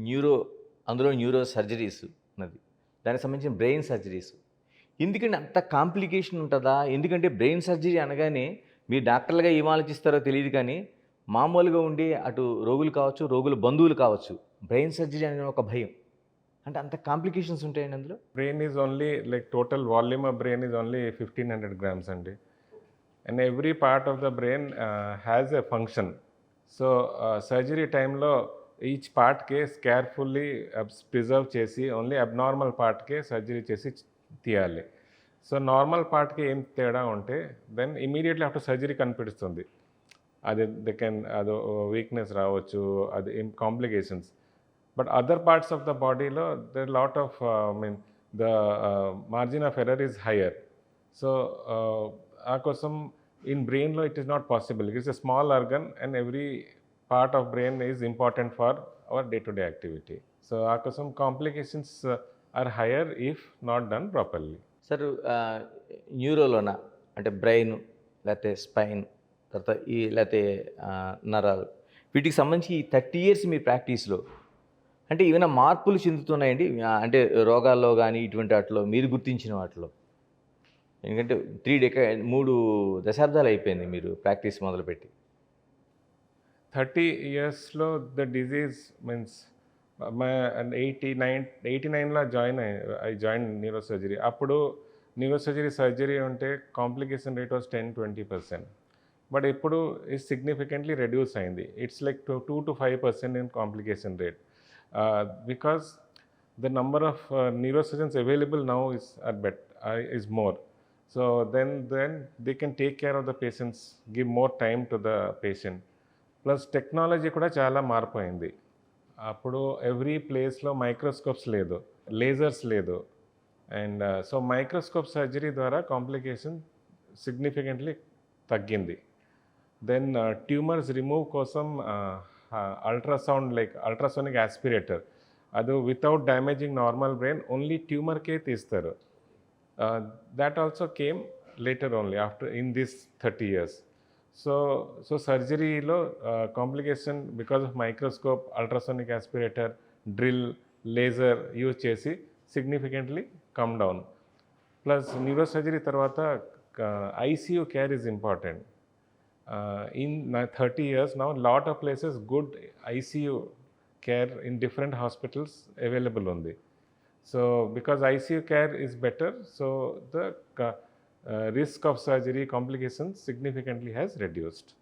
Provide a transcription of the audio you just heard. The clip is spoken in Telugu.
న్యూరో అందులో న్యూరో సర్జరీస్ ఉన్నది. దానికి సంబంధించిన బ్రెయిన్ సర్జరీస్. ఎందుకండి అంత కాంప్లికేషన్ ఉంటదా? ఎందుకంటే బ్రెయిన్ సర్జరీ అనగానే మీరు డాక్టర్లుగా ఏం ఆలోచిస్తారో తెలీదు కానీ, మామూలుగా ఉండి అటు రోగులు కావచ్చు, రోగుల బంధువులు కావచ్చు, బ్రెయిన్ సర్జరీ అనేది ఒక భయం. అంటే అంత కాంప్లికేషన్స్ ఉంటాయండి అందులో? Brain is only like total volume of brain is only 1500 grams అండి. And every part of the brain has a function. So surgery టైంలో ఈచ్ పార్ట్కే కేర్ఫుల్లీ ప్రిజర్వ్ చేసి ఓన్లీ అబ్నార్మల్ పార్ట్కే సర్జరీ చేసి తీయాలి. సో నార్మల్ పార్ట్కి ఏం తేడా ఉంటే దెన్ ఇమీడియట్లీ ఆఫ్టర్ సర్జరీ కనిపిస్తుంది. అది అది వీక్నెస్ రావచ్చు, అది ఏం complications. But other parts of the body lo there are lot of the margin of error is higher. So ఆ కోసం in brain lo it is not possible. It is a small organ and every part of brain is important for our day to day activity. So ఆ కోసం complications are higher if not done properly. Sir న్యూరోలోన అంటే బ్రెయిన్ లేకపోతే స్పైన్ తర్వాత లేకపోతే నరాలు వీటికి సంబంధించి ఈ 30 ఇయర్స్ మీ ప్రాక్టీస్లో అంటే ఏమైనా మార్పులు చెందుతున్నాయండి? అంటే రోగాల్లో కానీ ఇటువంటి వాటిలో మీరు గుర్తించిన వాటిలో? ఎందుకంటే 3 దశాబ్దాలు అయిపోయింది మీరు ప్రాక్టీస్ మొదలుపెట్టి. 30 ఇయర్స్లో ద డిజీజ్ మీన్స్ 89లో ఐ జాయిన్ న్యూరో సర్జరీ. అప్పుడు న్యూరో సర్జరీ ఉంటే కాంప్లికేషన్ రేట్ వాస్ 10-20%. బట్ ఇప్పుడు ఇది సిగ్నిఫికెంట్లీ రెడ్యూస్ అయింది. It's like 2-5% in complication rate. Because the number of neurosurgeons available now is more. So then they can take care of the patients, give more time to the patient. Plus technology కూడా చాలా మారిపోయింది. అప్పుడు ఎవ్రీ ప్లేస్లో మైక్రోస్కోప్స్ లేదు, లేజర్స్ లేదు. అండ్ సో మైక్రోస్కోప్ సర్జరీ ద్వారా కాంప్లికేషన్ సిగ్నిఫికెంట్లీ తగ్గింది. దెన్ ట్యూమర్స్ రిమూవ్ కోసం అల్ట్రాసౌండ్ లైక్ అల్ట్రాసోనిక్ ఆస్పిరేటర్ అది without damaging normal brain only ట్యూమర్కే తీస్తారు. That also came later only after in this 30 years. So సర్జరీలో complication because of microscope, ultrasonic aspirator, drill, laser use చేసి significantly come down. Plus neurosurgery తర్వాత ICU care is important. In 30 years now, lot of places good ICU care in different hospitals available only. So because ICU care is better, so the risk of surgery complications significantly has reduced.